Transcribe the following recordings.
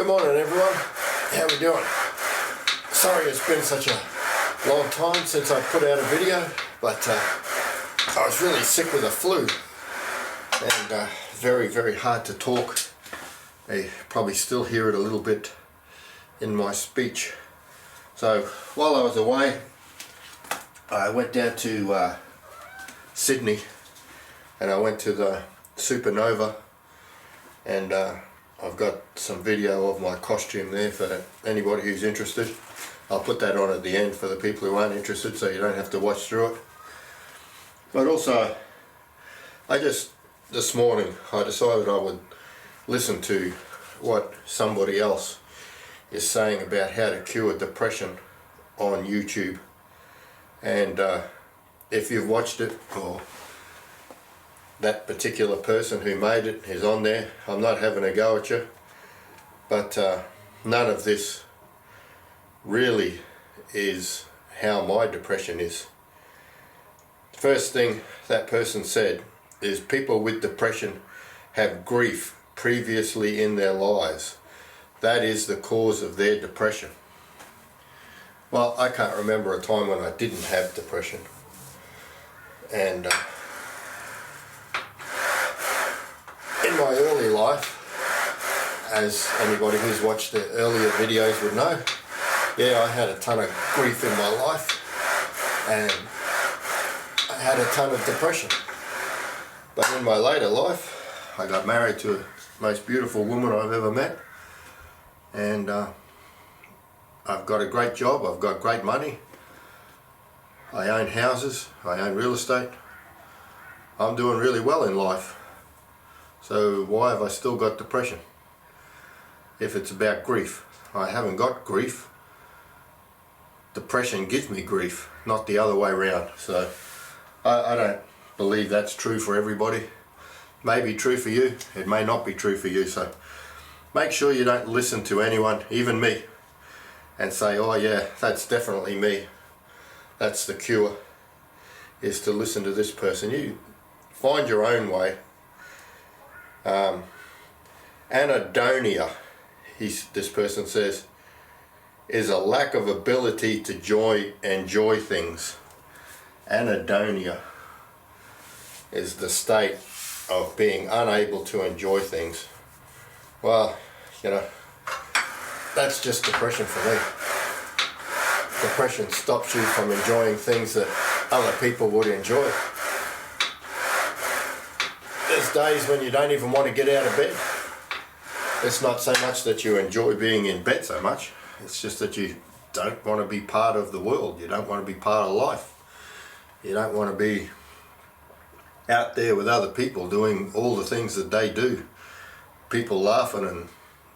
Good morning everyone, how we doing? Sorry it's been such a long time since I put out a video, but I was really sick with a flu and very hard to talk. You probably still hear it a little bit in my speech. So while I was away, I went down to Sydney and I went to the Supernova, and I've got some video of my costume there for anybody who's interested. I'll put that on at the end for the people who aren't interested, so you don't have to watch through it. But also, this morning I decided I would listen to what somebody else is saying about how to cure depression on YouTube. And if you've watched it, or that particular person who made it is on there, I'm not having a go at you, but none of this really is how my depression is. The first thing that person said is people with depression have grief previously in their lives. That is the cause of their depression. Well, I can't remember a time when I didn't have depression. And in my early life, as anybody who's watched the earlier videos would know, yeah, I had a ton of grief in my life and I had a ton of depression. But in my later life, I got married to the most beautiful woman I've ever met, and I've got a great job, I've got great money, I own houses, I own real estate, I'm doing really well in life. So why have I still got depression? If it's about grief, I haven't got grief. Depression gives me grief, not the other way around. So I don't believe that's true for everybody. It may be true for you, it may not be true for you. So make sure you don't listen to anyone, even me, and say, oh yeah, that's definitely me. That's the cure, is to listen to this person. You find your own way. Anhedonia, this person says, is a lack of ability to enjoy things. Anhedonia is the state of being unable to enjoy things. Well, you know, that's just depression for me. Depression stops you from enjoying things that other people would enjoy. There's days when you don't even want to get out of bed. It's not so much that you enjoy being in bed so much, it's just that you don't want to be part of the world. You don't want to be part of life. You don't want to be out there with other people doing all the things that they do. People laughing and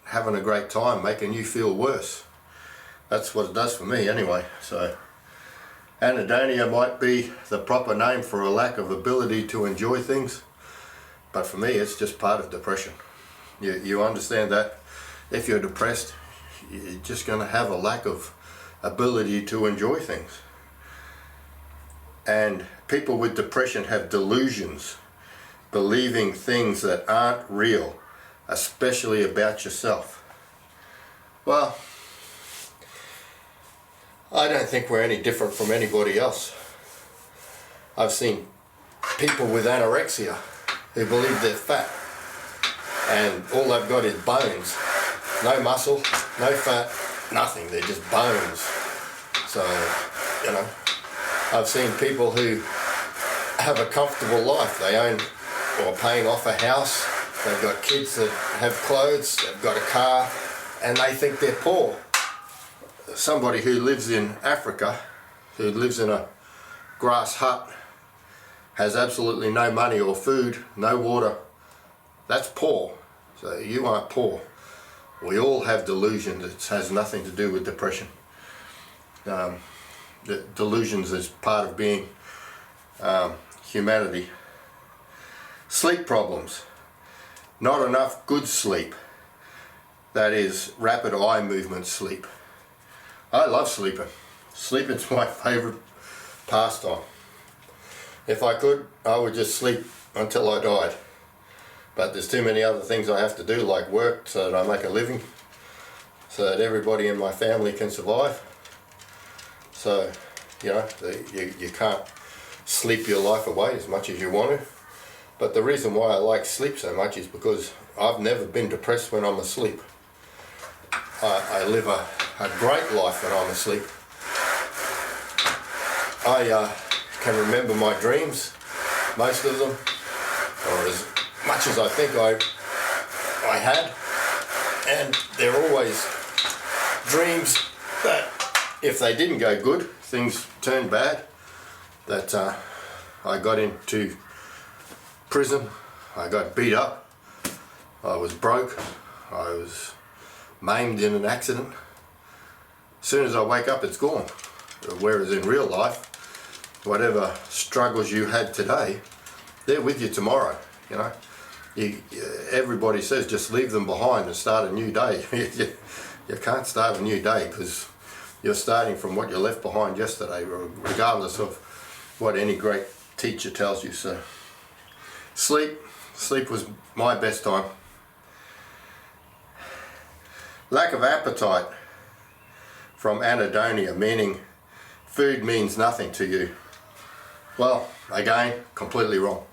having a great time, making you feel worse. That's what it does for me anyway. So anhedonia might be the proper name for a lack of ability to enjoy things. But for me, it's just part of depression. You understand that if you're depressed, you're just going to have a lack of ability to enjoy things. And people with depression have delusions, believing things that aren't real, especially about yourself. Well, I don't think we're any different from anybody else. I've seen people with anorexia who believe they're fat, and all they've got is bones. No muscle, no fat, nothing, they're just bones. So, you know, I've seen people who have a comfortable life. They own or paying off a house, they've got kids that have clothes, they've got a car, and they think they're poor. Somebody who lives in Africa, who lives in a grass hut, has absolutely no money or food, no water, that's poor. So you aren't poor. We all have delusions. It has nothing to do with depression. The delusions is part of being humanity. Sleep problems. Not enough good sleep. That is rapid eye movement sleep. I love sleeping. Sleeping's my favourite pastime. If I could, I would just sleep until I died. But there's too many other things I have to do, like work, so that I make a living. so that everybody in my family can survive. So, you know, you can't sleep your life away as much as you want to. But the reason why I like sleep so much is because I've never been depressed when I'm asleep. I live a great life when I'm asleep. I can remember my dreams, most of them, or as much as I think I had, and they're always dreams that if they didn't go good, things turned bad, that I got into prison, I got beat up, I was broke, I was maimed in an accident. As soon as I wake up, it's gone. Whereas in real life, whatever struggles you had today, they're with you tomorrow. You know, everybody says just leave them behind and start a new day. You can't start a new day because you're starting from what you left behind yesterday, regardless of what any great teacher tells you. So sleep was my best time. Lack of appetite from anhedonia, meaning food means nothing to you. Well, again, completely wrong.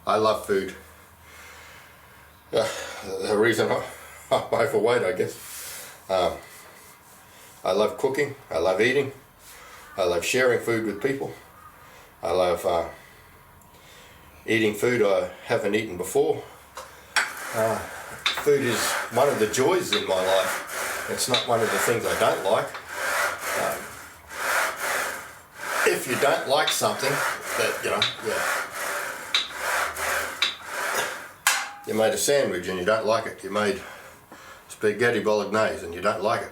I love food. The reason I'm overweight, I guess. I love cooking, I love eating, I love sharing food with people. I love eating food I haven't eaten before. Food is one of the joys in my life. It's not one of the things I don't like. If you don't like something that, you know, you made a sandwich and you don't like it, you made spaghetti bolognese and you don't like it,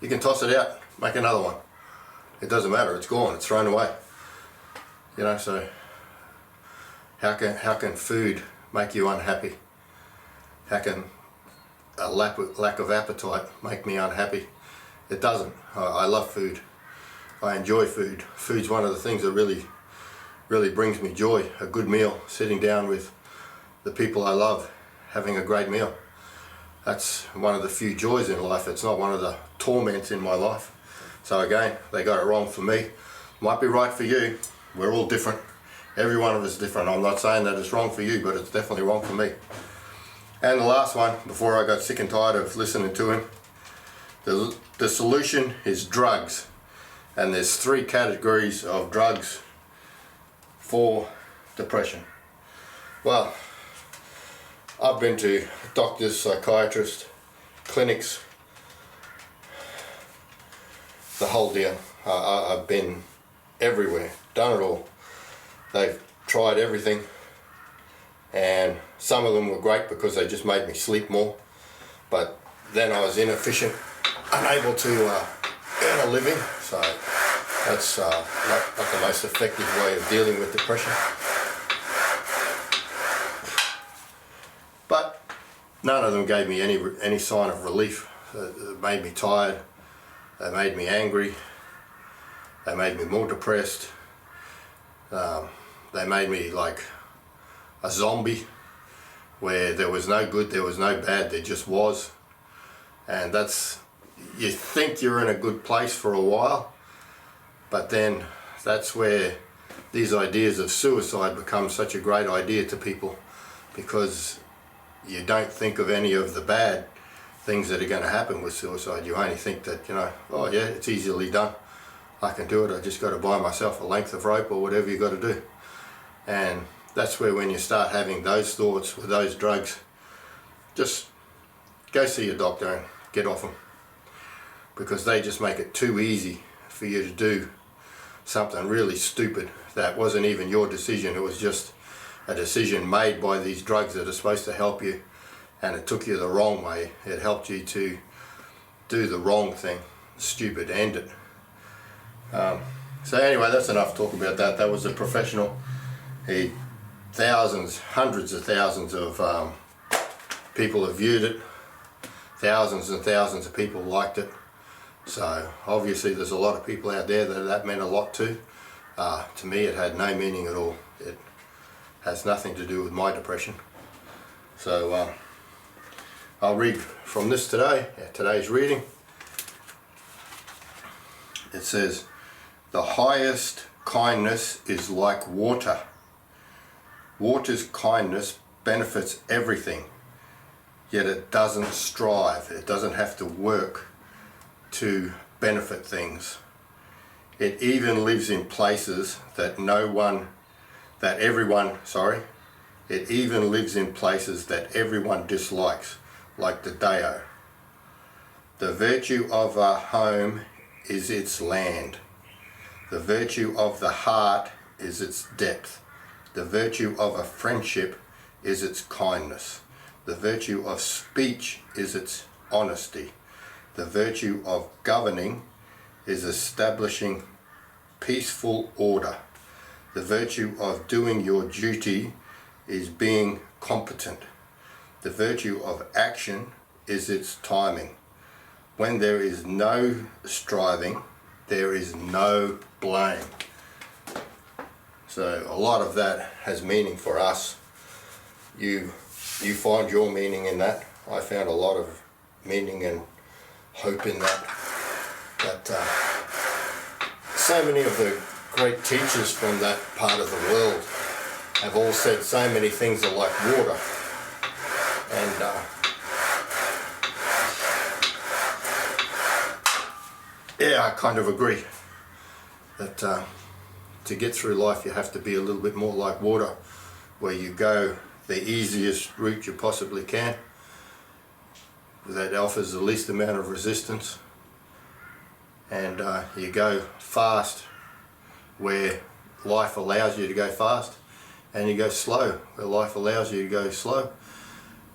you can toss it out, make another one. It doesn't matter, it's gone, it's thrown away. You know, so how can food make you unhappy? How can a lack of appetite make me unhappy? It doesn't. I love food. I enjoy food. Food's one of the things that really brings me joy. A good meal, sitting down with the people I love, having a great meal. That's one of the few joys in life. It's not one of the torments in my life. So again, they got it wrong for me. Might be right for you. We're all different. Every one of us is different. I'm not saying that it's wrong for you, but it's definitely wrong for me. And the last one, before I got sick and tired of listening to him, the solution is drugs. And there's 3 categories of drugs for depression. Well, I've been to doctors, psychiatrists, clinics, the whole deal. I've been everywhere, done it all. They've tried everything, and some of them were great because they just made me sleep more, but then I was inefficient, unable to earn a living, so that's not the most effective way of dealing with depression. But none of them gave me any sign of relief. It made me tired, they made me angry, they made me more depressed, they made me like a zombie where there was no good, there was no bad, there just was. And that's, you think you're in a good place for a while, but then that's where these ideas of suicide become such a great idea to people, because you don't think of any of the bad things that are going to happen with suicide. You only think that, you know, oh yeah, it's easily done, I can do it, I just got to buy myself a length of rope or whatever you got to do. And that's where, when you start having those thoughts with those drugs, just go see your doctor and get off them, because they just make it too easy for you to do something really stupid that wasn't even your decision. It was just a decision made by these drugs that are supposed to help you, and it took you the wrong way. It helped you to do the wrong thing, stupid, end it. So anyway, that's enough talk about that. That was a professional. Thousands, hundreds of thousands of people have viewed it. Thousands and thousands of people liked it. So obviously there's a lot of people out there that meant a lot to. To me, it had no meaning at all. It has nothing to do with my depression. So I'll read from this today, today's reading. it says, the highest kindness is like water. Water's kindness benefits everything, yet it doesn't strive. It doesn't have to work to benefit things. It even lives in places that it even lives in places that everyone dislikes, like the Dao. The virtue of a home is its land. The virtue of the heart is its depth. The virtue of a friendship is its kindness. The virtue of speech is its honesty. The virtue of governing is establishing peaceful order. The virtue of doing your duty is being competent. The virtue of action is its timing. When there is no striving, there is no blame. So a lot of that has meaning for us. You find your meaning in that. I found a lot of meaning and hope in that. So many of the great teachers from that part of the world have all said so many things are like water. And yeah, I kind of agree that to get through life you have to be a little bit more like water, where you go the easiest route you possibly can, that offers the least amount of resistance, and you go fast where life allows you to go fast, and you go slow where life allows you to go slow.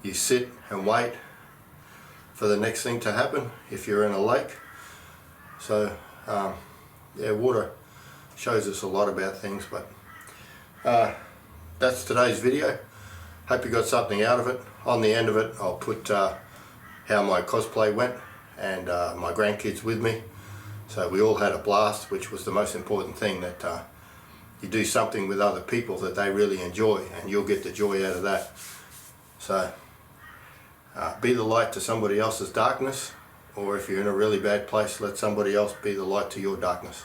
You sit and wait for the next thing to happen if you're in a lake. So yeah, water shows us a lot about things, but that's today's video. Hope you got something out of it. On the end of it I'll put how my cosplay went, and my grandkids with me. So we all had a blast, which was the most important thing, that you do something with other people that they really enjoy, and you'll get the joy out of that. So be the light to somebody else's darkness, or if you're in a really bad place, let somebody else be the light to your darkness.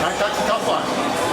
Don't touch the top one.